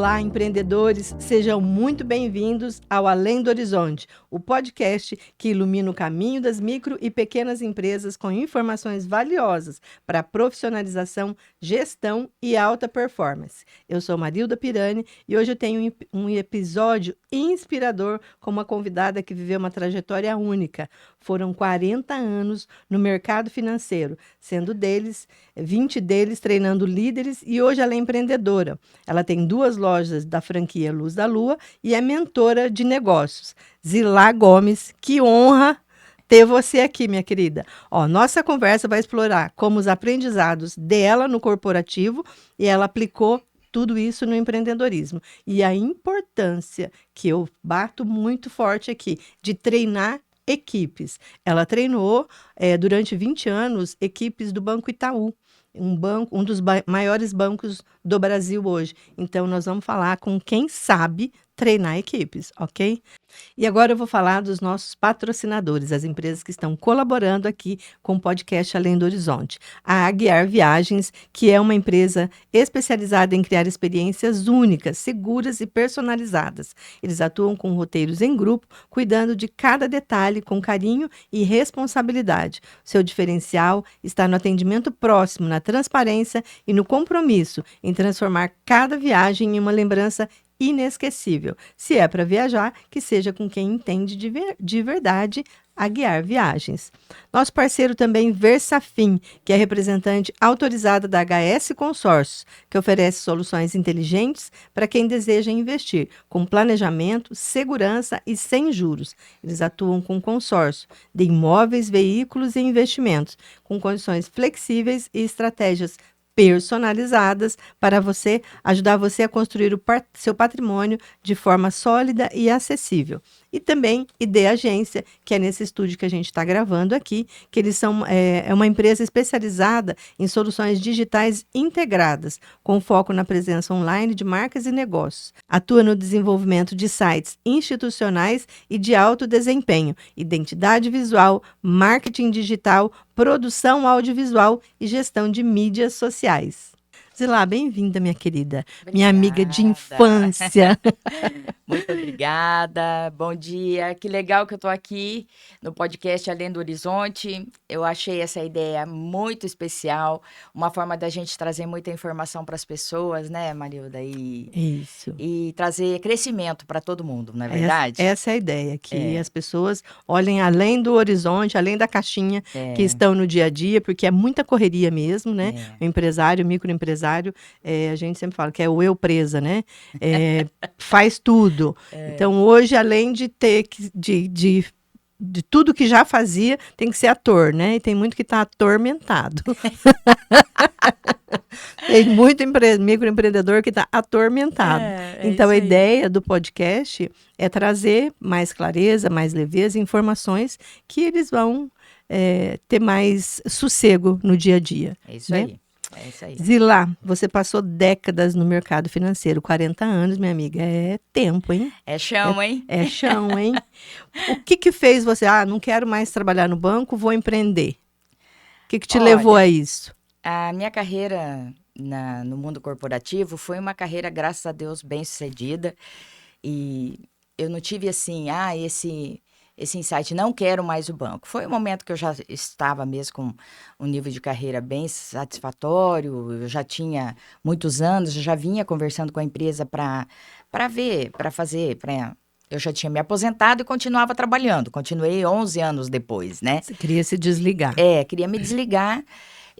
Olá, empreendedores, sejam muito bem-vindos ao Além do Horizonte, o podcast que ilumina o caminho das micro e pequenas empresas com informações valiosas para a profissionalização, gestão e alta performance. Eu sou Marilda Pirani e hoje eu tenho um episódio inspirador com uma convidada que viveu uma trajetória única. Foram 40 anos no mercado financeiro, sendo 20 deles treinando líderes, e hoje ela é empreendedora. Ela tem 2 lojas da franquia Luz da Lua e é mentora de negócios. Zilá Gomes, que honra ter você aqui, minha querida. Nossa conversa vai explorar como os aprendizados dela no corporativo e ela aplicou tudo isso no empreendedorismo. E a importância, que eu bato muito forte aqui, de treinar equipes. Ela treinou durante 20 anos equipes do Banco Itaú, um dos maiores bancos do Brasil hoje. Então, nós vamos falar com quem sabe treinar equipes, ok? E agora eu vou falar dos nossos patrocinadores, as empresas que estão colaborando aqui com o podcast Além do Horizonte. A Aguiar Viagens, que é uma empresa especializada em criar experiências únicas, seguras e personalizadas. Eles atuam com roteiros em grupo, cuidando de cada detalhe com carinho e responsabilidade. Seu diferencial está no atendimento próximo, na transparência e no compromisso em transformar cada viagem em uma lembrança inesquecível. Se é para viajar, que seja com quem entende de verdade a Guiar Viagens. Nosso parceiro também Versafin, que é representante autorizada da HS Consórcios, que oferece soluções inteligentes para quem deseja investir, com planejamento, segurança e sem juros. Eles atuam com consórcio de imóveis, veículos e investimentos, com condições flexíveis e estratégias personalizadas para ajudar você a construir seu patrimônio de forma sólida e acessível. E também ID Agência, que é nesse estúdio que a gente está gravando aqui, que eles são uma empresa especializada em soluções digitais integradas, com foco na presença online de marcas e negócios. Atua no desenvolvimento de sites institucionais e de alto desempenho, identidade visual, marketing digital, produção audiovisual e gestão de mídias sociais. Zilá, bem-vinda, minha querida. Obrigada. Minha amiga de infância. Muito obrigada, bom dia. Que legal que eu tô aqui no podcast Além do Horizonte. Eu achei essa ideia muito especial, uma forma da gente trazer muita informação para as pessoas, né, Marilda? Isso. E trazer crescimento para todo mundo, não é verdade? Essa é a ideia, que as pessoas olhem além do horizonte, além da caixinha que estão no dia a dia, porque é muita correria mesmo, né? O empresário, o microempresário, a gente sempre fala que é o eu presa, né? Faz tudo. Então, hoje, além de ter de tudo que já fazia, tem que ser ator, né? E tem muito que está atormentado. Tem muito microempreendedor que está atormentado. Então, a ideia do podcast é trazer mais clareza, mais leveza, informações que eles vão ter mais sossego no dia a dia. É isso, né? aí. É isso aí. Zilá, você passou décadas no mercado financeiro, 40 anos, minha amiga, é tempo, hein? É chão, hein? É chão, hein? O que fez você, não quero mais trabalhar no banco, vou empreender? O que te levou a isso? A minha carreira no mundo corporativo foi uma carreira, graças a Deus, bem-sucedida. E eu não tive assim, esse insight, não quero mais o banco. Foi um momento que eu já estava mesmo com um nível de carreira bem satisfatório, eu já tinha muitos anos, eu já vinha conversando com a empresa para fazer. Eu já tinha me aposentado e continuava trabalhando, continuei 11 anos depois, né? Você queria se desligar. Queria me desligar.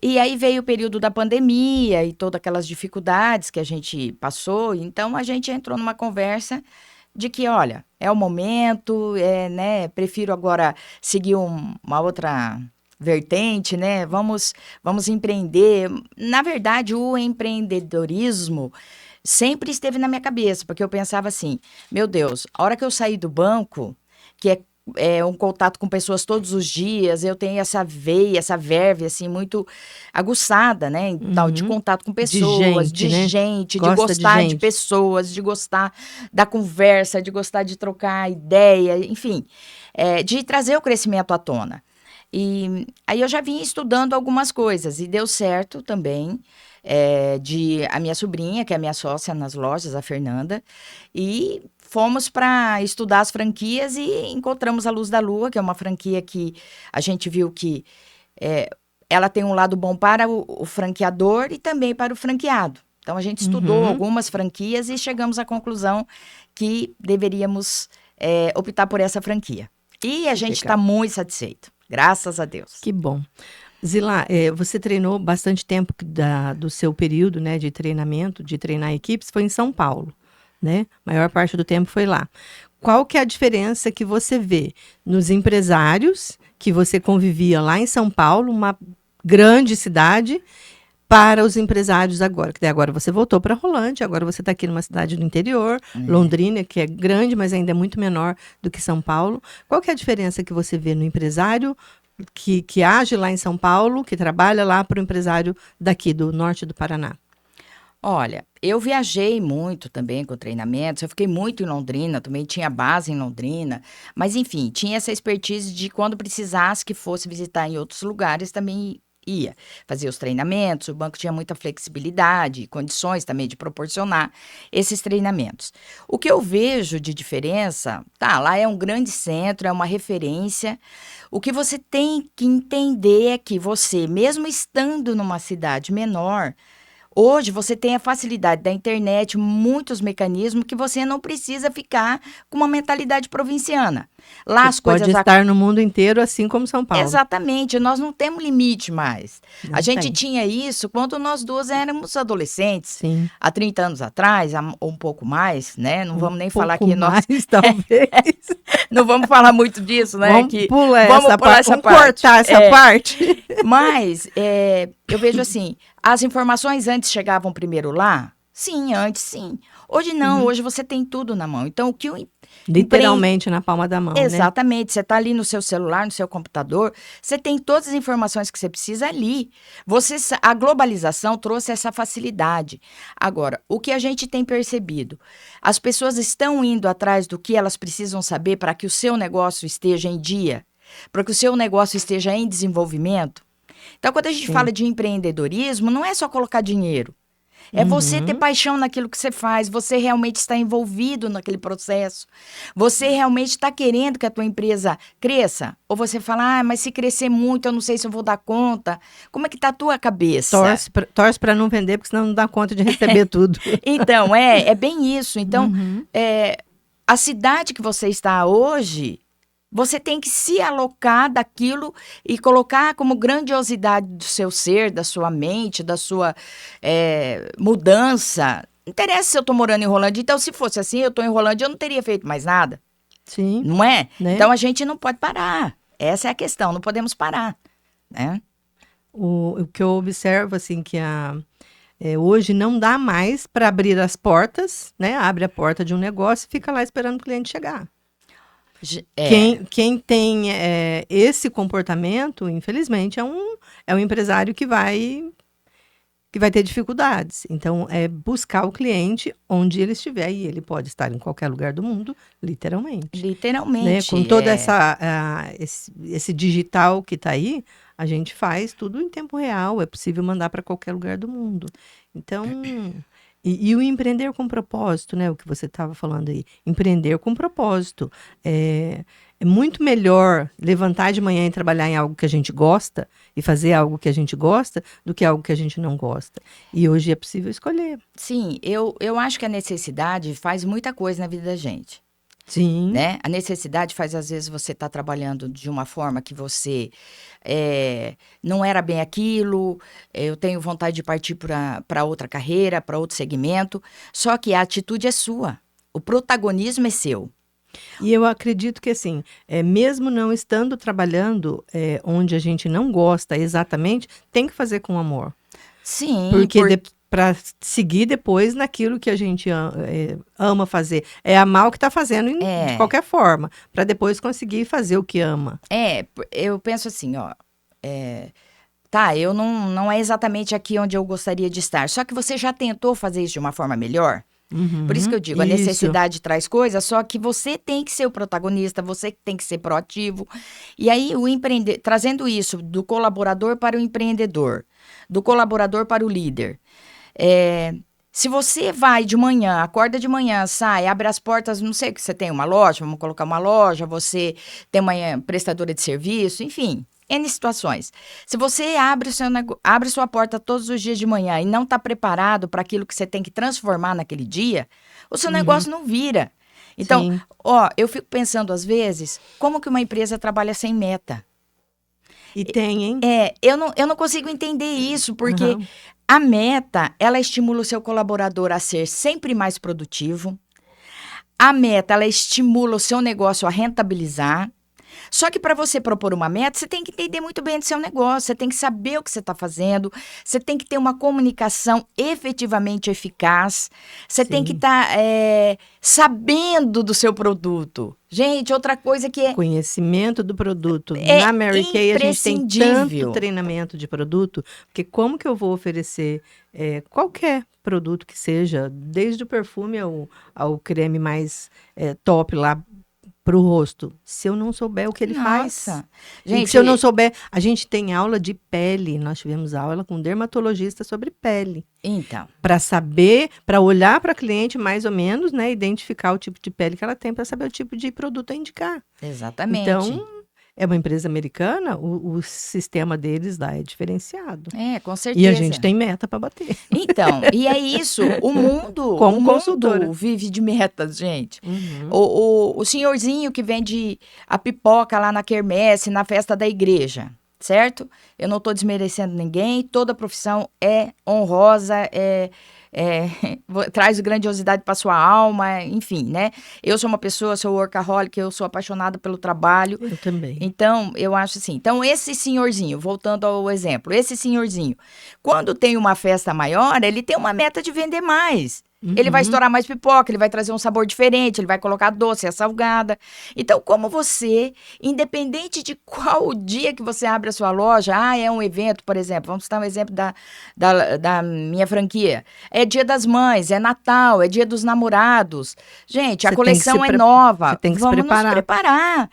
E aí veio o período da pandemia e todas aquelas dificuldades que a gente passou, então a gente entrou numa conversa de que, olha, é o momento, né? Prefiro agora seguir uma outra vertente, né? Vamos empreender. Na verdade, o empreendedorismo sempre esteve na minha cabeça, porque eu pensava assim, meu Deus, a hora que eu sair do banco, que é um contato com pessoas todos os dias, eu tenho essa veia, essa verve, assim, muito aguçada, né? Então, de contato com pessoas, de gente, de gostar de pessoas, de gostar da conversa, de gostar de trocar ideia, enfim, de trazer o crescimento à tona. E aí eu já vinha estudando algumas coisas e deu certo também. De a minha sobrinha, que é a minha sócia nas lojas, a Fernanda, e fomos para estudar as franquias e encontramos a Luz da Lua, que é uma franquia que a gente viu que ela tem um lado bom para o franqueador e também para o franqueado. Então, a gente estudou algumas franquias e chegamos à conclusão que deveríamos optar por essa franquia. E a gente está muito satisfeito, graças a Deus. Que bom. Zila, você treinou bastante tempo do seu período, né, de treinamento, de treinar equipes, foi em São Paulo, né? A maior parte do tempo foi lá. Qual que é a diferença que você vê nos empresários que você convivia lá em São Paulo, uma grande cidade, para os empresários agora? Que daí agora você voltou para Rolândia, agora você está aqui numa cidade do interior, Londrina, que é grande, mas ainda é muito menor do que São Paulo. Qual que é a diferença que você vê no empresário que age lá em São Paulo, que trabalha lá para o empresário daqui do norte do Paraná? Olha, eu viajei muito também com treinamentos, eu fiquei muito em Londrina, também tinha base em Londrina, mas enfim, tinha essa expertise de quando precisasse que fosse visitar em outros lugares, também ia fazer os treinamentos, o banco tinha muita flexibilidade, condições também de proporcionar esses treinamentos. O que eu vejo de diferença, lá é um grande centro, é uma referência. O que você tem que entender é que você, mesmo estando numa cidade menor, hoje você tem a facilidade da internet, muitos mecanismos que você não precisa ficar com uma mentalidade provinciana. Lá as coisas pode estar no mundo inteiro, assim como São Paulo. Exatamente, nós não temos limite mais. A gente tinha isso quando nós duas éramos adolescentes. Sim. Há 30 anos atrás, ou um pouco mais, né? Não vamos nem falar que nós... talvez. Não vamos falar muito disso, né? Vamos pular essa parte. Vamos cortar essa parte. Mas eu vejo assim, as informações antes chegavam primeiro lá? Sim, antes sim. Hoje não, hoje você tem tudo na mão. Então, o que literalmente na palma da mão, exatamente, né? Você está ali no seu celular, no seu computador, você tem todas as informações que você precisa ali. A globalização trouxe essa facilidade. Agora, o que a gente tem percebido? As pessoas estão indo atrás do que elas precisam saber para que o seu negócio esteja em dia, para que o seu negócio esteja em desenvolvimento. Então, quando a gente fala de empreendedorismo, não é só colocar dinheiro. É você ter paixão naquilo que você faz, você realmente está envolvido naquele processo, você realmente está querendo que a tua empresa cresça, ou você fala, mas se crescer muito, eu não sei se eu vou dar conta. Como é que está a tua cabeça? Torce para não vender, porque senão não dá conta de receber tudo. Então, é bem isso. Então, a cidade que você está hoje... Você tem que se alocar daquilo e colocar como grandiosidade do seu ser, da sua mente, da sua mudança. Não interessa se eu estou morando em Rolândia. Então, se fosse assim, eu estou em Rolândia, eu não teria feito mais nada. Sim. Não é? Né? Então, a gente não pode parar. Essa é a questão, não podemos parar. Né? O que eu observo, assim, que hoje não dá mais para abrir as portas, né? Abre a porta de um negócio e fica lá esperando o cliente chegar. Quem tem esse comportamento, infelizmente, é um empresário que vai ter dificuldades. Então, é buscar o cliente onde ele estiver, e ele pode estar em qualquer lugar do mundo, literalmente. Literalmente. Né? Com todo esse digital que está aí, a gente faz tudo em tempo real, é possível mandar para qualquer lugar do mundo. Então... E o empreender com propósito, né? O que você estava falando aí. Empreender com propósito. É muito melhor levantar de manhã e trabalhar em algo que a gente gosta e fazer algo que a gente gosta do que algo que a gente não gosta. E hoje é possível escolher. Sim, eu acho que a necessidade faz muita coisa na vida da gente. Sim. Né? A necessidade faz, às vezes, você estar trabalhando de uma forma que você não era bem aquilo, eu tenho vontade de partir para outra carreira, para outro segmento, só que a atitude é sua, o protagonismo é seu. E eu acredito que, assim, mesmo não estando trabalhando onde a gente não gosta exatamente, tem que fazer com amor. Sim, porque para seguir depois naquilo que a gente ama fazer. É amar o que está fazendo de qualquer forma, para depois conseguir fazer o que ama. Eu penso assim, eu não é exatamente aqui onde eu gostaria de estar, só que você já tentou fazer isso de uma forma melhor? Por isso que eu digo, a Isso. necessidade traz coisas, só que você tem que ser o protagonista, você tem que ser proativo. E aí, trazendo isso do colaborador para o empreendedor, do colaborador para o líder. Se você vai de manhã, acorda de manhã, sai, abre as portas, não sei o que você tem, uma loja, vamos colocar uma loja, você tem uma prestadora de serviço, enfim, N situações. Se você abre sua porta todos os dias de manhã e não está preparado para aquilo que você tem que transformar naquele dia, o seu negócio não vira. Então, Sim. eu fico pensando às vezes, como que uma empresa trabalha sem meta? E tem, hein? Eu não consigo entender isso, porque Aham. a meta, ela estimula o seu colaborador a ser sempre mais produtivo. A meta, ela estimula o seu negócio a rentabilizar. Só que para você propor uma meta, você tem que entender muito bem do seu negócio, você tem que saber o que você está fazendo, você tem que ter uma comunicação efetivamente eficaz, você tem que Sim. estar sabendo do seu produto. Gente, outra coisa que é Conhecimento do produto. É Na Mary Kay, a gente tem imprescindível. tanto treinamento de produto, porque como que eu vou oferecer qualquer produto que seja, desde o perfume ao creme mais top lá para o rosto, se eu não souber o que ele faz. Nossa. E Gente, se eu não souber, a gente tem aula de pele, nós tivemos aula com um dermatologista sobre pele. então, Para saber, para olhar para a cliente mais ou menos, né, identificar o tipo de pele que ela tem para saber o tipo de produto a indicar. exatamente. Então, é uma empresa americana, o sistema deles lá é diferenciado. Com certeza. E a gente tem meta para bater. Então, e é isso, Como o mundo consultora. vive de metas, gente. Uhum. O senhorzinho que vende a pipoca lá na quermesse, na festa da igreja, certo? Eu não estou desmerecendo ninguém, toda profissão é honrosa, traz grandiosidade para sua alma, enfim, né? Eu sou uma pessoa, sou workaholic, eu sou apaixonada pelo trabalho. Eu também. Então, eu acho assim. Então, esse senhorzinho, voltando ao exemplo, esse senhorzinho, quando tem uma festa maior, ele tem uma meta de vender mais. Ele vai estourar mais pipoca, ele vai trazer um sabor diferente, ele vai colocar doce, salgada. Então, como você, independente de qual dia que você abre a sua loja, é um evento, por exemplo, vamos citar um exemplo da minha franquia. É Dia das Mães, é Natal, é Dia dos Namorados. Gente, a coleção é nova. Você tem que Vamos se preparar. nos preparar.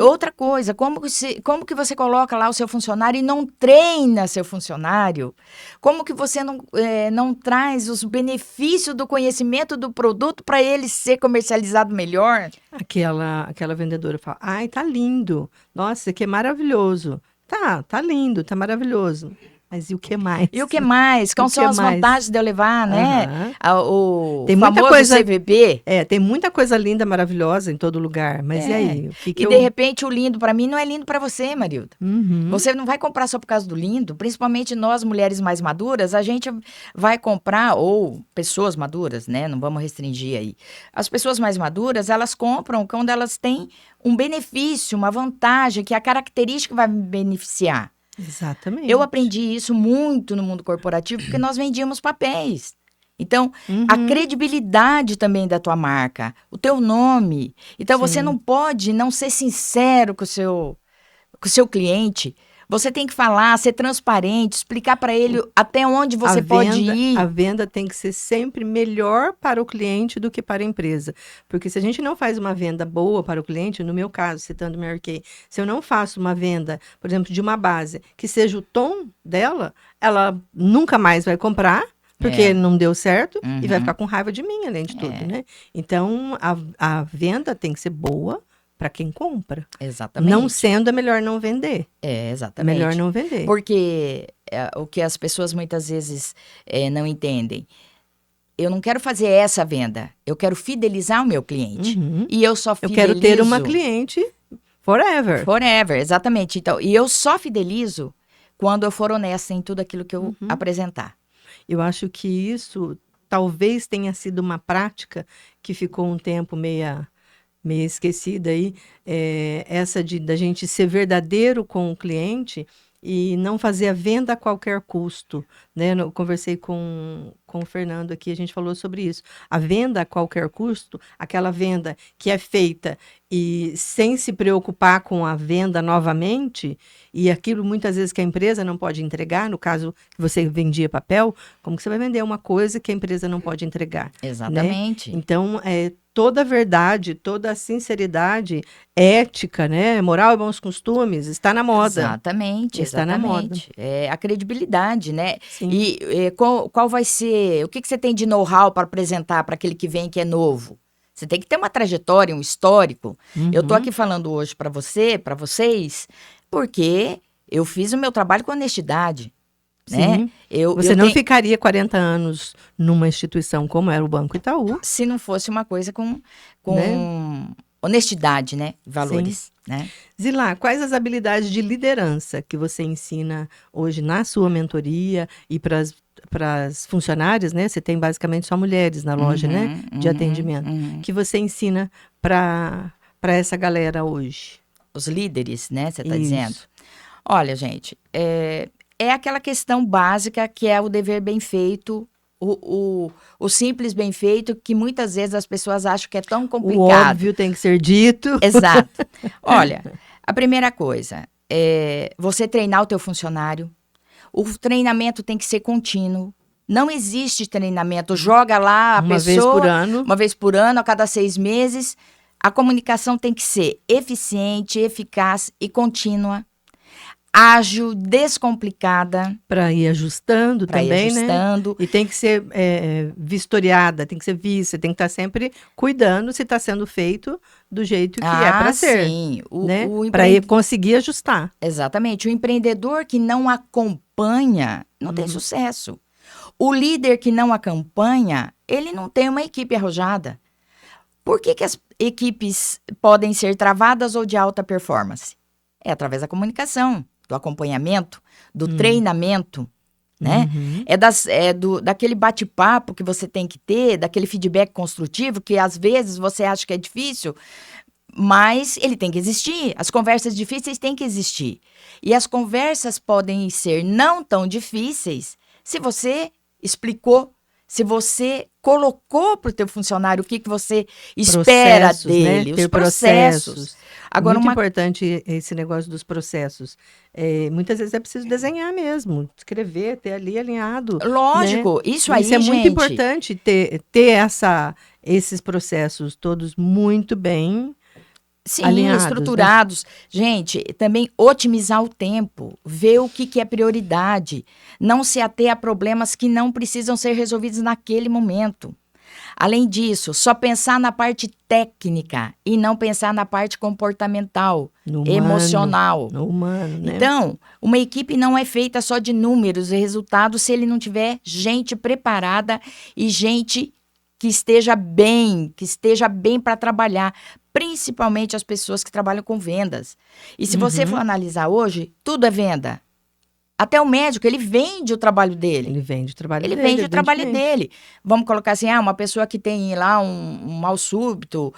Outra coisa, como que você coloca lá o seu funcionário e não treina seu funcionário? Como que você não traz os benefícios do conhecimento do produto para ele ser comercializado melhor? Aquela vendedora fala, ai, tá lindo. Nossa, isso aqui é maravilhoso. Tá lindo, tá maravilhoso. Mas e o que mais? E o que mais? Quais são as vantagens de eu levar, né? O Tem muita famoso coisa, CVB. tem muita coisa linda, maravilhosa em todo lugar. Mas e aí? De repente, o lindo para mim não é lindo para você, Marilda. Você não vai comprar só por causa do lindo. Principalmente nós, mulheres mais maduras, a gente vai comprar, ou pessoas maduras, né? Não vamos restringir aí. As pessoas mais maduras, elas compram quando elas têm um benefício, uma vantagem, que a característica vai me beneficiar. Exatamente. Eu aprendi isso muito no mundo corporativo, porque nós vendíamos papéis. Então, a credibilidade também da tua marca, o teu nome. Então, você não pode não ser sincero com o seu cliente. Você tem que falar, ser transparente, explicar para ele até onde você pode ir. A venda tem que ser sempre melhor para o cliente do que para a empresa. Porque se a gente não faz uma venda boa para o cliente, no meu caso, citando Mary Kay, se eu não faço uma venda, por exemplo, de uma base que seja o tom dela, ela nunca mais vai comprar, porque não deu certo, e vai ficar com raiva de mim, além de tudo, né? Então, a venda tem que ser boa para quem compra. Exatamente. Não sendo, é melhor não vender. Exatamente. Melhor não vender. Porque o que as pessoas muitas vezes não entendem, eu não quero fazer essa venda, eu quero fidelizar o meu cliente. E eu só fidelizo... Eu quero ter uma cliente forever. Forever, exatamente. Então, e eu só fidelizo quando eu for honesta em tudo aquilo que eu apresentar. Eu acho que isso talvez tenha sido uma prática que ficou um tempo meio esquecida aí, essa da gente ser verdadeiro com o cliente, e não fazer a venda a qualquer custo, né? Eu conversei com o Fernando aqui, a gente falou sobre isso. A venda a qualquer custo, aquela venda que é feita e sem se preocupar com a venda novamente, e aquilo muitas vezes que a empresa não pode entregar, no caso que você vendia papel, como que você vai vender uma coisa que a empresa não pode entregar, né? Exatamente. Então, toda a verdade, toda a sinceridade, ética, né? Moral e bons costumes, está na moda. Exatamente, Está na moda. exatamente. É a credibilidade, né? Sim. E qual vai ser, o que você tem de know-how para apresentar para aquele que vem que é novo? Você tem que ter uma trajetória, um histórico. Eu tô Uhum. aqui falando hoje para vocês, porque eu fiz o meu trabalho com honestidade, né? Sim. Eu Você não tenho- ficaria 40 anos numa instituição como era o Banco Itaú, se não fosse uma coisa com né? honestidade, né? Valores, né? Zilá, quais as habilidades de liderança que você ensina hoje na sua mentoria e para as funcionárias, né? Você tem basicamente só mulheres na loja, né? De atendimento. Uhum. Que você ensina para essa galera hoje? Os líderes, né? Você está Isso. dizendo. Olha, gente, é aquela questão básica que é o dever bem feito, o simples bem feito, que muitas vezes as pessoas acham que é tão O complicado. óbvio tem que ser dito. Exato. Olha, a primeira coisa é você treinar o teu funcionário. O treinamento tem que ser contínuo. Não existe treinamento. Joga lá a Uma pessoa vez por ano. uma vez por ano, a cada 6 meses. A comunicação tem que ser eficiente, eficaz e contínua. Ágil, descomplicada, Para ir ajustando para ir também, né? ajustando. E tem que ser vistoriada, tem que ser vista, tem que estar sempre cuidando se está sendo feito do jeito que é para ser, Sim. né? Para conseguir ajustar. Exatamente. O empreendedor que não acompanha não tem sucesso. O líder que não acompanha, ele não tem uma equipe arrojada. Por que as equipes podem ser travadas ou de alta performance? É através da comunicação, do acompanhamento, do treinamento, né? Daquele bate-papo que você tem que ter, daquele feedback construtivo, que às vezes você acha que é difícil, mas ele tem que existir. As conversas difíceis têm que existir. E as conversas podem ser não tão difíceis se você explicou, se você colocou para o teu funcionário o que você espera Processos, né? dele, Ter os processos. Agora, Muito importante esse negócio dos processos. Muitas vezes é preciso desenhar mesmo, escrever, ter ali alinhado. lógico, Né? isso aí, Isso é muito gente, importante ter esses processos todos muito bem sim, alinhados, estruturados. Gente, também otimizar o tempo, ver o que é prioridade, não se ater a problemas que não precisam ser resolvidos naquele momento. Além disso, só pensar na parte técnica e não pensar na parte comportamental, No emocional. No humano, né? Então, uma equipe não é feita só de números e resultados se ele não tiver gente preparada e gente que esteja bem para trabalhar, principalmente as pessoas que trabalham com vendas. E se você for analisar hoje, tudo é venda. Até o médico, ele vende o trabalho dele. Ele vende o trabalho Ele dele. vende o trabalho evidentemente. dele. Vamos colocar assim, uma pessoa que tem lá um mal súbito,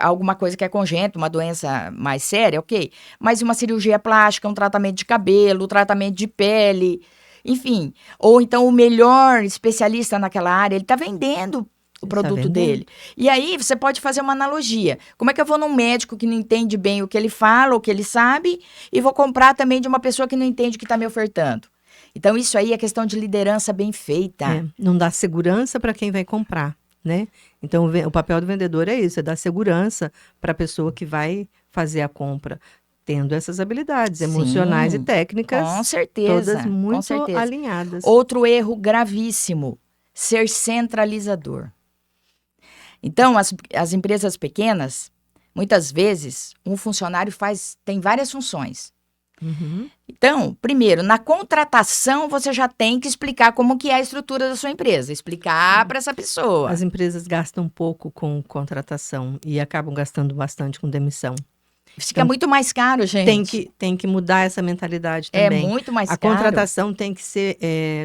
alguma coisa que é congênita, uma doença mais séria, ok. Mas uma cirurgia plástica, um tratamento de cabelo, um tratamento de pele, enfim. Ou então o melhor especialista naquela área, ele está vendendo o Ele produto tá vendendo. dele. E aí você pode fazer uma analogia. Como é que eu vou num médico que não entende bem o que ele fala, o que ele sabe, e vou comprar também de uma pessoa que não entende o que está me ofertando? Então, isso aí é questão de liderança bem feita. Não dá segurança para quem vai comprar, né? Então, o papel do vendedor é isso, é dar segurança para a pessoa que vai fazer a compra, tendo essas habilidades Sim, emocionais e técnicas, Com certeza, todas com muito certeza. alinhadas. Outro erro gravíssimo, ser centralizador. Então, as empresas pequenas, muitas vezes, um funcionário tem várias funções. Uhum. Então, primeiro, na contratação, você já tem que explicar como que é a estrutura da sua empresa. Explicar para essa pessoa. As empresas gastam pouco com contratação e acabam gastando bastante com demissão. Fica muito mais caro, gente. Tem que mudar essa mentalidade É também. muito mais A caro. contratação tem que ser,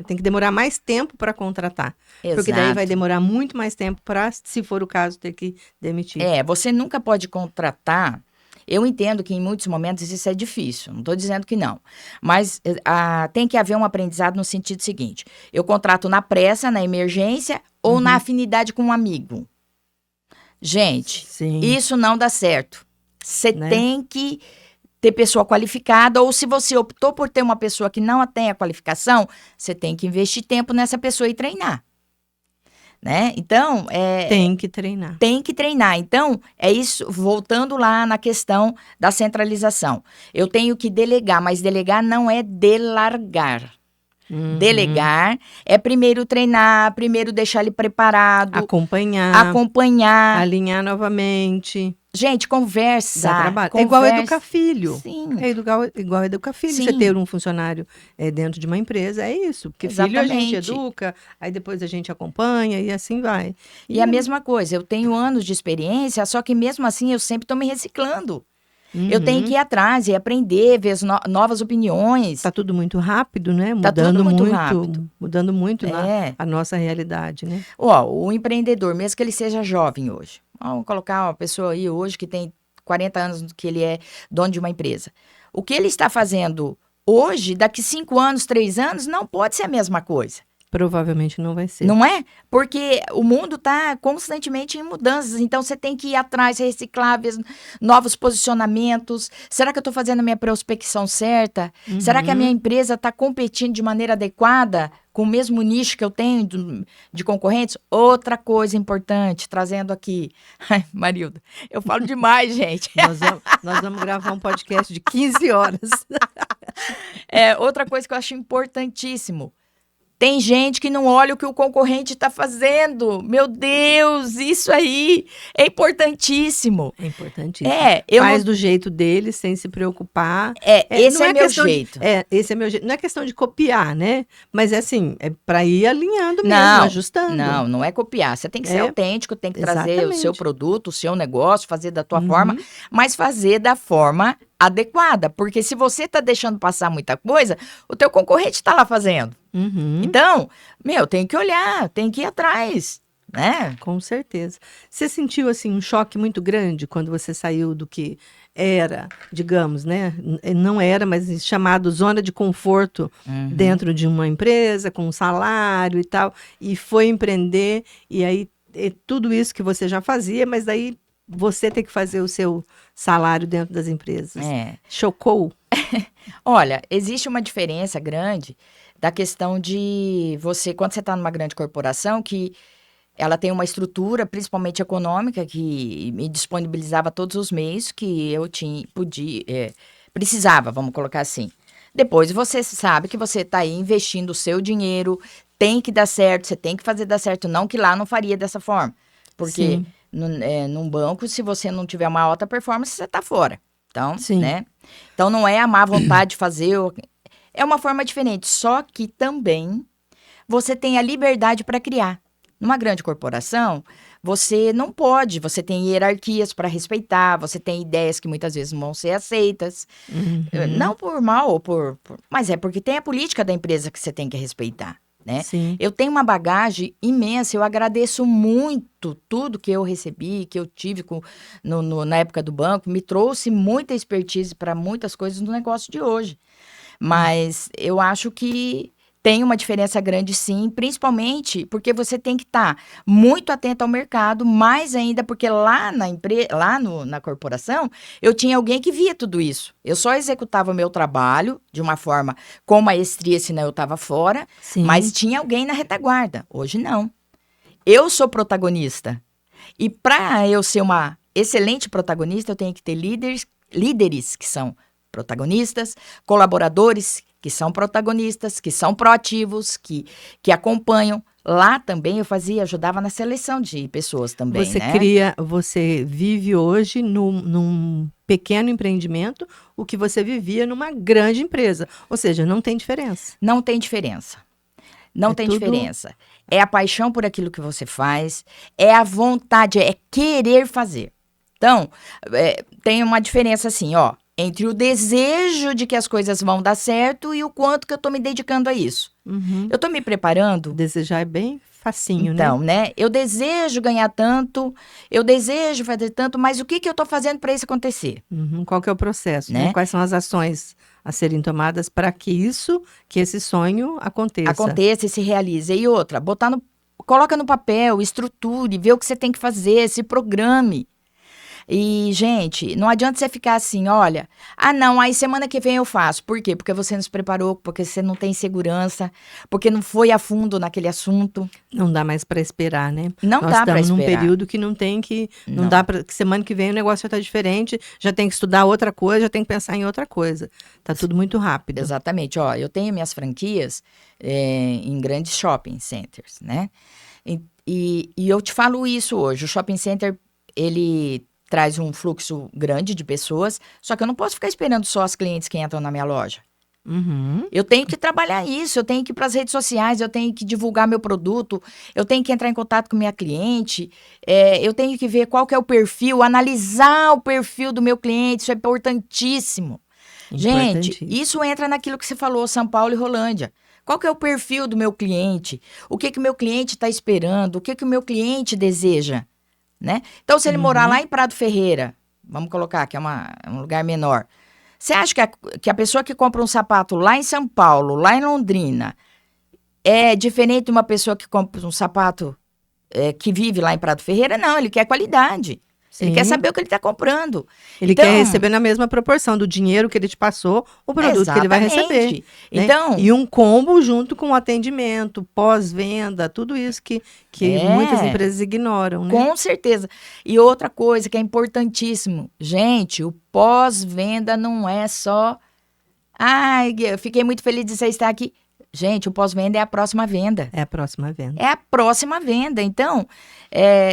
tem que demorar mais tempo para contratar. Porque daí Exato. vai demorar muito mais tempo para, se for o caso, ter que demitir. Você nunca pode contratar Eu entendo que em muitos momentos isso é difícil, não estou dizendo que não. Mas tem que haver um aprendizado no sentido seguinte: eu contrato na pressa, na emergência ou na afinidade com um amigo. Gente, Sim. isso não dá certo. Você Né? tem que ter pessoa qualificada, ou se você optou por ter uma pessoa que não tem a qualificação, você tem que investir tempo nessa pessoa e treinar. Né? Então, Tem que treinar. tem que treinar. Então, é isso, voltando lá na questão da centralização. Eu tenho que delegar, mas delegar não é delargar. Delegar é primeiro treinar, primeiro deixar ele preparado, acompanhar. Alinhar novamente. Gente, conversa. Dá trabalho. É igual educar filho. Sim. É igual educar filho. Sim. Você ter um funcionário dentro de uma empresa, é isso. Porque filho a gente Exatamente. educa, aí depois a gente acompanha e assim vai. E a mesma coisa, eu tenho anos de experiência, só que mesmo assim eu sempre estou me reciclando. Eu tenho que ir atrás e aprender, ver as novas opiniões. Tá tudo muito rápido, né? Tá tudo muito rápido. Mudando muito a nossa realidade, né? O empreendedor, mesmo que ele seja jovem hoje, vamos colocar uma pessoa aí hoje que tem 40 anos que ele é dono de uma empresa. O que ele está fazendo hoje, daqui 5 anos, 3 anos, não pode ser a mesma coisa. Provavelmente não vai ser. Não é? Porque o mundo está constantemente em mudanças, então você tem que ir atrás, reciclar, ver novos posicionamentos. Será que eu estou fazendo a minha prospecção certa? Será que a minha empresa está competindo de maneira adequada com o mesmo nicho que eu tenho de concorrentes? Outra coisa importante, trazendo aqui. Ai, Marilda, eu falo demais, gente. Nós vamos gravar um podcast de 15 horas. Outra coisa que eu acho importantíssimo. Tem gente que não olha o que o concorrente está fazendo. Meu Deus, isso aí é importantíssimo. É importantíssimo. Faz do jeito dele, sem se preocupar. Esse é meu jeito. Esse é meu jeito. Não é questão de copiar, né? Mas é assim, é para ir alinhando mesmo, ajustando. Não é copiar. Você tem que ser autêntico, tem que trazer o seu produto, o seu negócio, fazer da tua forma, mas fazer da forma adequada. Porque se você está deixando passar muita coisa, o teu concorrente está lá fazendo. Então, tem que olhar, tem que ir atrás, né? Com certeza. Você sentiu, assim, um choque muito grande quando você saiu do que era, digamos, né? Não era, mas chamado zona de conforto dentro de uma empresa, com um salário e tal, e foi empreender, e aí tudo isso que você já fazia, mas daí você tem que fazer o seu salário dentro das empresas. Chocou? Olha, existe uma diferença grande da questão de você, quando você está numa grande corporação, que ela tem uma estrutura, principalmente econômica, que me disponibilizava todos os meios que eu precisava, vamos colocar assim. Depois você sabe que você está aí investindo o seu dinheiro, tem que dar certo, você tem que fazer dar certo, não que lá não faria dessa forma. Porque num banco, se você não tiver uma alta performance, você está fora. Então, né? Então, não é a má vontade de fazer... É uma forma diferente, só que também você tem a liberdade para criar. Numa grande corporação, você não pode, você tem hierarquias para respeitar, você tem ideias que muitas vezes não vão ser aceitas. Não por mal, mas é porque tem a política da empresa que você tem que respeitar, né? Eu tenho uma bagagem imensa, eu agradeço muito tudo que eu recebi, que eu tive na época do banco, me trouxe muita expertise para muitas coisas no negócio de hoje. Mas eu acho que tem uma diferença grande, sim, principalmente porque você tem que estar muito atento ao mercado, mais ainda porque lá na corporação, eu tinha alguém que via tudo isso. Eu só executava o meu trabalho de uma forma com maestria, senão eu estava fora, mas tinha alguém na retaguarda. Hoje, não. Eu sou protagonista. E para eu ser uma excelente protagonista, eu tenho que ter líderes que são protagonistas, colaboradores que são protagonistas, que são proativos, que acompanham. Lá também eu ajudava na seleção de pessoas também, Você vive hoje num pequeno empreendimento, o que você vivia numa grande empresa. Ou seja, não tem diferença. Não tem diferença. Não tem diferença. É a paixão por aquilo que você faz, é a vontade, é querer fazer. Então, tem uma diferença assim, entre o desejo de que as coisas vão dar certo e o quanto que eu tô me dedicando a isso. Uhum. Eu tô me preparando. Desejar é bem facinho, Então, né? né? Eu desejo ganhar tanto, eu desejo fazer tanto, mas o que que eu tô fazendo para isso acontecer, Uhum. Qual que é o processo, né? né? Quais são as ações a serem tomadas para que esse sonho aconteça? Aconteça e se realize. E outra, coloca no papel, estruture, vê o que você tem que fazer, se programe. E, gente, não adianta você ficar assim, olha, não, aí semana que vem eu faço. Por quê? Porque você não se preparou, porque você não tem segurança, porque não foi a fundo naquele assunto. Não dá mais para esperar, né? Não Nós dá para estamos num esperar. período que não Não. dá para que semana que vem o negócio já está diferente, já tem que estudar outra coisa, já tem que pensar em outra coisa. Tá tudo muito rápido. Exatamente. Ó, eu tenho minhas franquias em grandes shopping centers, né? E eu te falo isso hoje. O shopping center, ele traz um fluxo grande de pessoas, só que eu não posso ficar esperando só as clientes que entram na minha loja. Uhum. Eu tenho que trabalhar isso, eu tenho que ir para as redes sociais, eu tenho que divulgar meu produto, eu tenho que entrar em contato com minha cliente, eu tenho que ver qual que é o perfil, analisar o perfil do meu cliente, isso é importantíssimo. Gente, Importantíssimo. isso entra naquilo que você falou, São Paulo e Rolândia. Qual que é o perfil do meu cliente? O que que o meu cliente está esperando? O que que o meu cliente deseja? Né? Então, se ele morar lá em Prado Ferreira, vamos colocar que é um lugar menor, você acha que a pessoa que compra um sapato lá em São Paulo, lá em Londrina, é diferente de uma pessoa que compra um sapato que vive lá em Prado Ferreira? Não, ele quer qualidade. Ele quer Sim. saber o que ele está comprando. Ele Então, quer receber na mesma proporção do dinheiro que ele te passou, o produto que ele vai receber. exatamente. Né? Então, E um combo junto com o atendimento, pós-venda, tudo isso que muitas empresas ignoram, né? com certeza. E outra coisa que é importantíssimo, gente, o pós-venda não é só. Ai, eu fiquei muito feliz de você estar aqui. Gente, o pós-venda é a próxima venda. É a próxima venda. É a próxima venda. Então,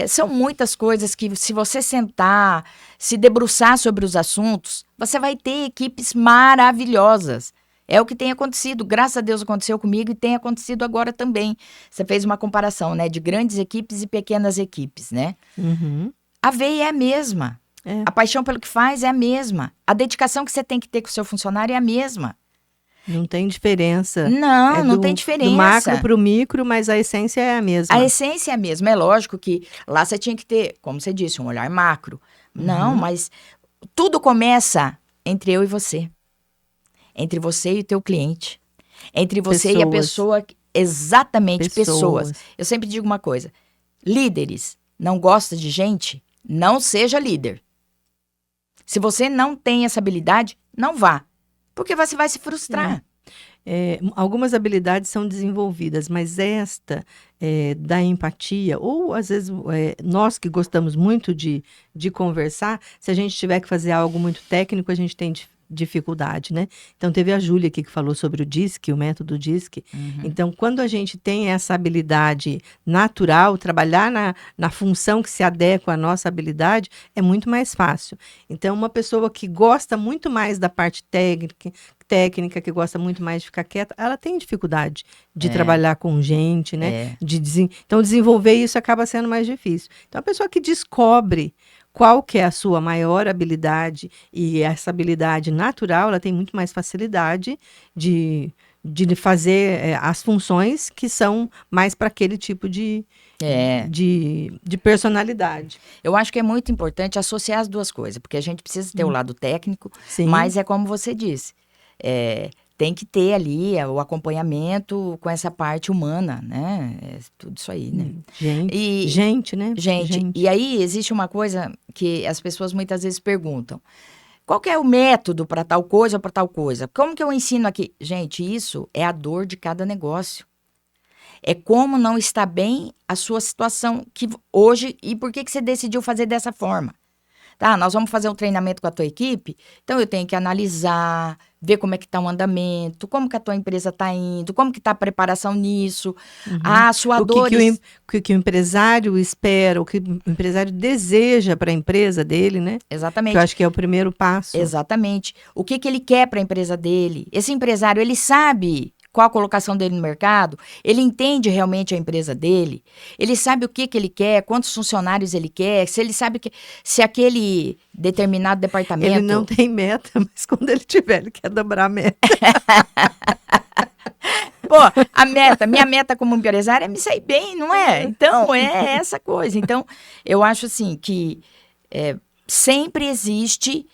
são muitas coisas que, se você sentar, se debruçar sobre os assuntos, você vai ter equipes maravilhosas. É o que tem acontecido. Graças a Deus aconteceu comigo e tem acontecido agora também. Você fez uma comparação, né, de grandes equipes e pequenas equipes, né? Uhum. A veia é a mesma. É. A paixão pelo que faz é a mesma. A dedicação que você tem que ter com o seu funcionário é a mesma. Não tem diferença. Não, não tem Do diferença. macro para o micro, mas a essência é a mesma. A essência é a mesma. É lógico que lá você tinha que ter, como você disse, um olhar macro. Não, mas tudo começa entre eu e você. Entre você e o teu cliente. Entre você e a pessoa. Exatamente, pessoas. Eu sempre digo uma coisa. Líderes não gostam de gente, não seja líder. Se você não tem essa habilidade, não vá. Porque você vai se frustrar. Algumas habilidades são desenvolvidas, mas esta da empatia, ou às vezes nós que gostamos muito de conversar, se a gente tiver que fazer algo muito técnico, a gente tem dificuldade, né? Então, teve a Júlia aqui que falou sobre o DISC, o método DISC. Então, quando a gente tem essa habilidade natural, trabalhar na função que se adequa à nossa habilidade, é muito mais fácil. Então, uma pessoa que gosta muito mais da parte técnica, que gosta muito mais de ficar quieta, ela tem dificuldade de trabalhar com gente, né? Então, desenvolver isso acaba sendo mais difícil. Então, a pessoa que descobre qual que é a sua maior habilidade e essa habilidade natural, ela tem muito mais facilidade de fazer as funções que são mais para aquele tipo de personalidade. Eu acho que é muito importante associar as duas coisas, porque a gente precisa ter o lado técnico, Sim. mas é como você disse, tem que ter ali o acompanhamento com essa parte humana, né? Tudo isso aí, né? Gente, né? Gente. E aí existe uma coisa que as pessoas muitas vezes perguntam. Qual que é o método para tal coisa ou para tal coisa? Como que eu ensino aqui? Gente, isso é a dor de cada negócio. É como não está bem a sua situação que hoje e por que você decidiu fazer dessa forma. Tá, nós vamos fazer um treinamento com a tua equipe, então eu tenho que analisar, ver como é que está o andamento, como que a tua empresa está indo, como que está a preparação nisso, o que o empresário espera, o que o empresário deseja para a empresa dele, né? Exatamente. Que eu acho que é o primeiro passo. Exatamente. O que ele quer para a empresa dele. Esse empresário, ele sabe qual a colocação dele no mercado, ele entende realmente a empresa dele, ele sabe o que ele quer, quantos funcionários ele quer, se ele sabe se aquele determinado departamento... Ele não tem meta, mas quando ele tiver, ele quer dobrar a meta. Pô, minha meta como empresária é me sair bem, não é? Então, é essa coisa. Então, eu acho assim que sempre existe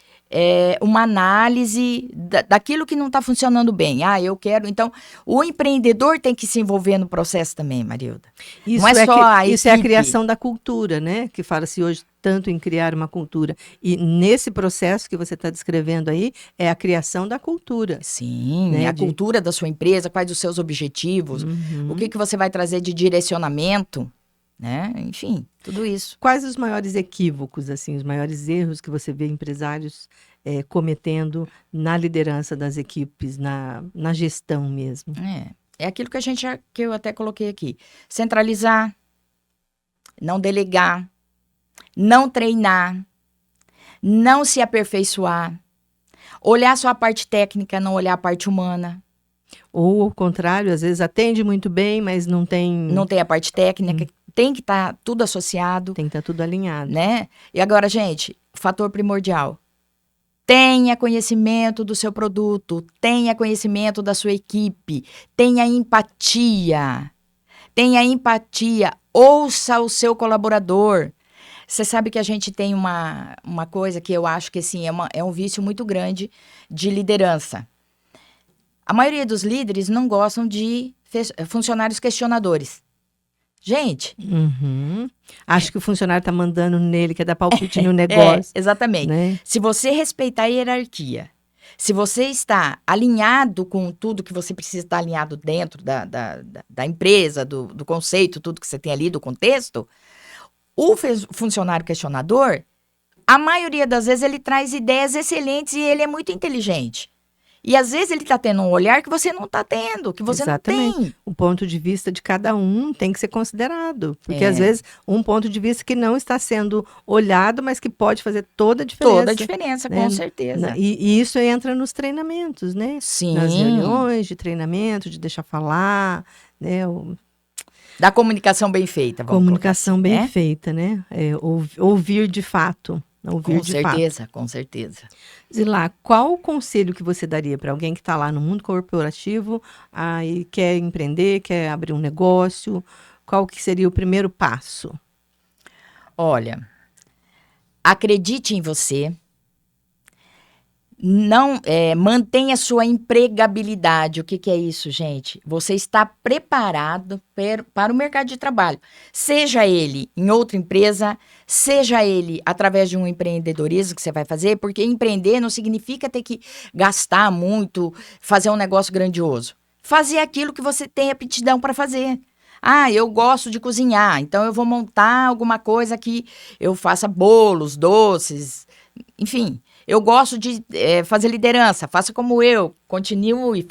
uma análise daquilo que não está funcionando bem. Eu quero... Então, o empreendedor tem que se envolver no processo também, Marilda. Isso não é só a isso é a equipe. criação da cultura, né? Que fala-se hoje tanto em criar uma cultura. E nesse processo que você está descrevendo aí, é a criação da cultura. Sim, né? A cultura da sua empresa, quais os seus objetivos, o que você vai trazer de direcionamento, né? Enfim, tudo isso. Quais os maiores equívocos, assim, os maiores erros que você vê empresários cometendo na liderança das equipes, na gestão mesmo? É aquilo que eu até coloquei aqui. Centralizar, não delegar, não treinar, não se aperfeiçoar, olhar só a parte técnica, não olhar a parte humana. Ou, ao contrário, às vezes atende muito bem, mas não tem... Não tem a parte técnica, tem que estar tudo associado. Tem que estar tudo alinhado. Né? E agora, gente, fator primordial. Tenha conhecimento do seu produto, tenha conhecimento da sua equipe, tenha empatia. Tenha empatia, ouça o seu colaborador. Você sabe que a gente tem uma coisa que eu acho que assim, é um vício muito grande de liderança. A maioria dos líderes não gostam de funcionários questionadores. Gente... Acho que o funcionário está mandando nele, quer dar palpite no negócio. Exatamente. Né? Se você respeitar a hierarquia, se você está alinhado com tudo que você precisa estar alinhado dentro da empresa, do conceito, tudo que você tem ali, do contexto, o funcionário questionador, a maioria das vezes ele traz ideias excelentes e ele é muito inteligente. E às vezes ele está tendo um olhar que você não está tendo, que você Exatamente. não tem. O ponto de vista de cada um tem que ser considerado. Porque às vezes um ponto de vista que não está sendo olhado, mas que pode fazer toda a diferença. Toda a diferença, né? Com certeza. E isso entra nos treinamentos, né? Sim. Nas reuniões de treinamento, de deixar falar, né? Da comunicação bem feita. Comunicação assim, bem feita, né? Ouvir de fato. Com certeza. Zilá, qual o conselho que você daria para alguém que está lá no mundo corporativo e quer empreender, quer abrir um negócio? Qual que seria o primeiro passo? Olha, acredite em você. Não mantenha sua empregabilidade. O que é isso, gente? Você está preparado para o mercado de trabalho. Seja ele em outra empresa, seja ele através de um empreendedorismo que você vai fazer, porque empreender não significa ter que gastar muito, fazer um negócio grandioso. Fazer aquilo que você tem aptidão para fazer. Eu gosto de cozinhar, então eu vou montar alguma coisa que eu faça bolos, doces, enfim... Eu gosto de fazer liderança, faça como eu, continue,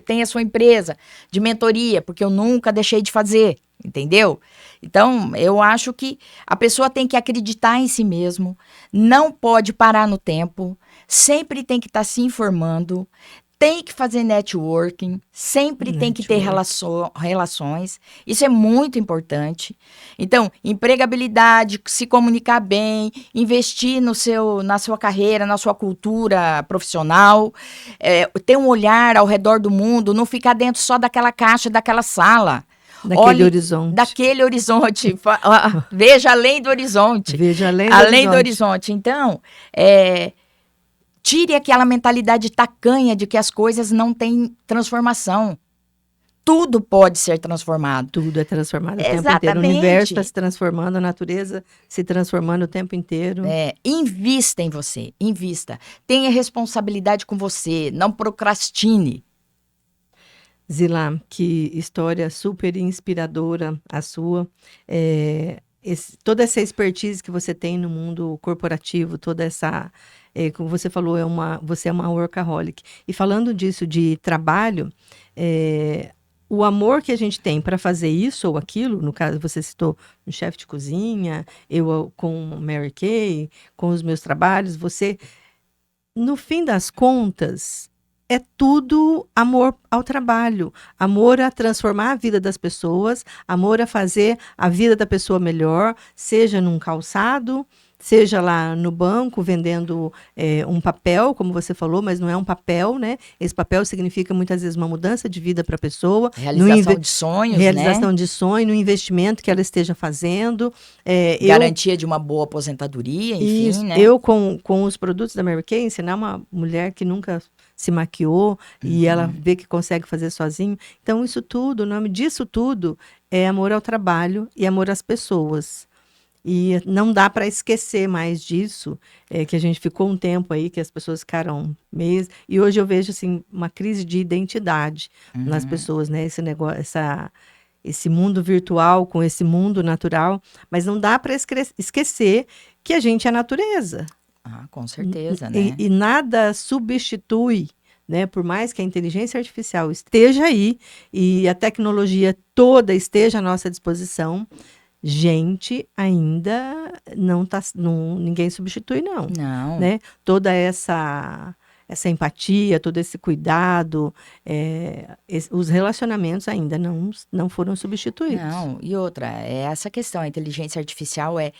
tenha sua empresa de mentoria, porque eu nunca deixei de fazer, entendeu? Então, eu acho que a pessoa tem que acreditar em si mesmo, não pode parar no tempo, sempre tem que estar se informando, tem que fazer networking, sempre tem que ter relações. Isso é muito importante. Então, empregabilidade, se comunicar bem, investir na sua carreira, na sua cultura profissional, ter um olhar ao redor do mundo, não ficar dentro só daquela caixa, daquela sala. Daquele horizonte. Daquele horizonte. Veja além do horizonte. Veja além do horizonte. Então, tire aquela mentalidade tacanha de que as coisas não têm transformação. Tudo pode ser transformado. Tudo é transformado o Exatamente. tempo inteiro. O universo está se transformando, a natureza se transformando o tempo inteiro. Invista em você, invista. Tenha responsabilidade com você, não procrastine. Zilá, que história super inspiradora a sua. Toda essa expertise que você tem no mundo corporativo, toda essa... como você falou, você é uma workaholic. E falando disso, de trabalho, o amor que a gente tem para fazer isso ou aquilo, no caso você citou um chefe de cozinha, eu com Mary Kay, com os meus trabalhos, você, no fim das contas, é tudo amor ao trabalho, amor a transformar a vida das pessoas, amor a fazer a vida da pessoa melhor, seja num calçado, seja lá no banco vendendo um papel, como você falou, mas não é um papel, né? Esse papel significa muitas vezes uma mudança de vida para a pessoa. Realização de sonhos, realização né? de sonho, no investimento que ela esteja fazendo. Garantia de uma boa aposentadoria, enfim, Isso, né? eu com os produtos da Mary Kay, ensinar uma mulher que nunca se maquiou e ela vê que consegue fazer sozinho. Então, isso tudo, o nome disso tudo é amor ao trabalho e amor às pessoas. E não dá para esquecer mais disso, que a gente ficou um tempo aí, que as pessoas ficaram meses. E hoje eu vejo assim, uma crise de identidade nas pessoas, né? Esse negócio, esse mundo virtual com esse mundo natural. Mas não dá para esquecer que a gente é natureza. Ah, com certeza, né? E nada substitui, né? Por mais que a inteligência artificial esteja aí e a tecnologia toda esteja à nossa disposição, gente ainda ninguém substitui, não. Não. Né? Toda essa empatia, todo esse cuidado, os relacionamentos ainda não foram substituídos. Não, e outra, essa questão, a inteligência artificial é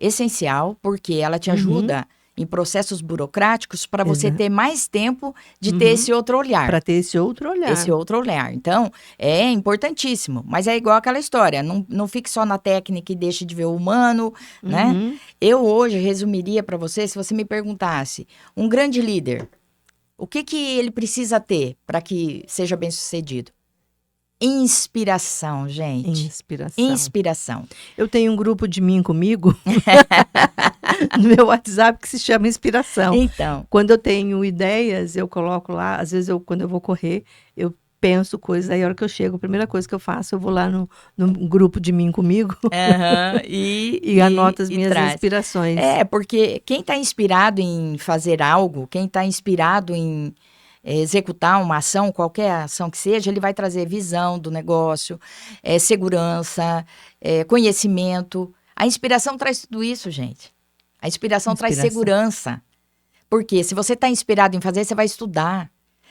essencial porque ela te ajuda em processos burocráticos para você ter mais tempo de ter esse outro olhar. Para ter esse outro olhar. Esse outro olhar. Então, é importantíssimo. Mas é igual aquela história. Não fique só na técnica e deixe de ver o humano, né? Eu hoje resumiria para você, se você me perguntasse, um grande líder, o que ele precisa ter para que seja bem-sucedido? Inspiração, gente. Inspiração. Eu tenho um grupo de mim comigo no meu WhatsApp que se chama Inspiração. Então. Quando eu tenho ideias, eu coloco lá. Às vezes, quando eu vou correr, eu penso coisas. Aí, a hora que eu chego, a primeira coisa que eu faço, eu vou lá no grupo de mim comigo e anoto as minhas inspirações. Porque quem está inspirado em fazer algo, quem está inspirado em executar uma ação, qualquer ação que seja, ele vai trazer visão do negócio, segurança, conhecimento. A inspiração traz tudo isso, gente. A inspiração traz segurança. Porque se você está inspirado em fazer, você vai estudar.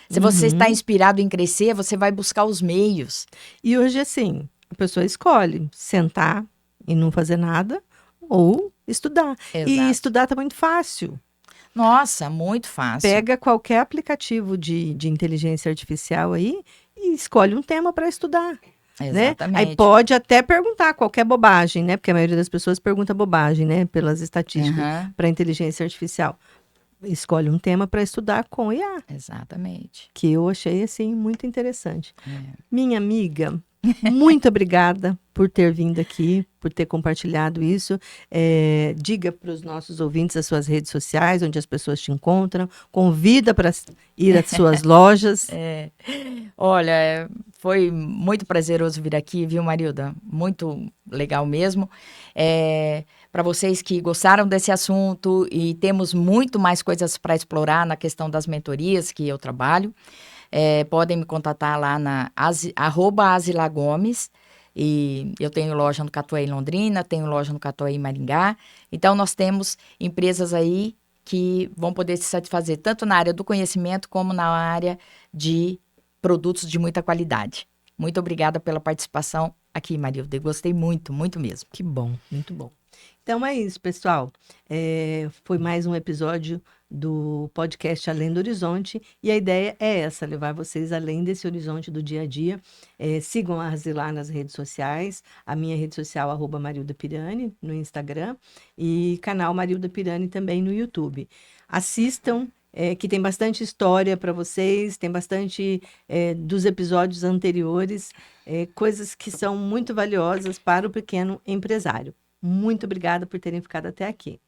Se você está inspirado em crescer, você vai buscar os meios. E hoje, assim, a pessoa escolhe sentar e não fazer nada ou estudar. Exato. E estudar está muito fácil. Nossa, muito fácil. Pega qualquer aplicativo de inteligência artificial aí e escolhe um tema para estudar. Exatamente. Né? Aí pode até perguntar qualquer bobagem, né? Porque a maioria das pessoas pergunta bobagem, né? Pelas estatísticas para inteligência artificial. Escolhe um tema para estudar com IA. Exatamente. Que eu achei, assim, muito interessante. Minha amiga, muito obrigada por ter vindo aqui, por ter compartilhado isso. Diga para os nossos ouvintes as suas redes sociais, onde as pessoas te encontram. Convida para ir às suas lojas. Olha, foi muito prazeroso vir aqui, viu, Marilda? Muito legal mesmo. Para vocês que gostaram desse assunto e temos muito mais coisas para explorar na questão das mentorias que eu trabalho, podem me contatar lá na @asilagomes. E eu tenho loja no Catuai em Londrina, tenho loja no Catuai em Maringá. Então, nós temos empresas aí que vão poder se satisfazer tanto na área do conhecimento como na área de produtos de muita qualidade. Muito obrigada pela participação aqui, Marilda. Gostei muito, muito mesmo. Que bom, muito bom. Então é isso, pessoal. Foi mais um episódio do podcast Além do Horizonte. E a ideia é essa, levar vocês além desse horizonte do dia a dia. Sigam a Arzilar nas redes sociais. A minha rede social, @Marilda Pirani, no Instagram. E canal Marilda Pirani também no YouTube. Assistam, que tem bastante história para vocês. Tem bastante dos episódios anteriores. Coisas que são muito valiosas para o pequeno empresário. Muito obrigada por terem ficado até aqui.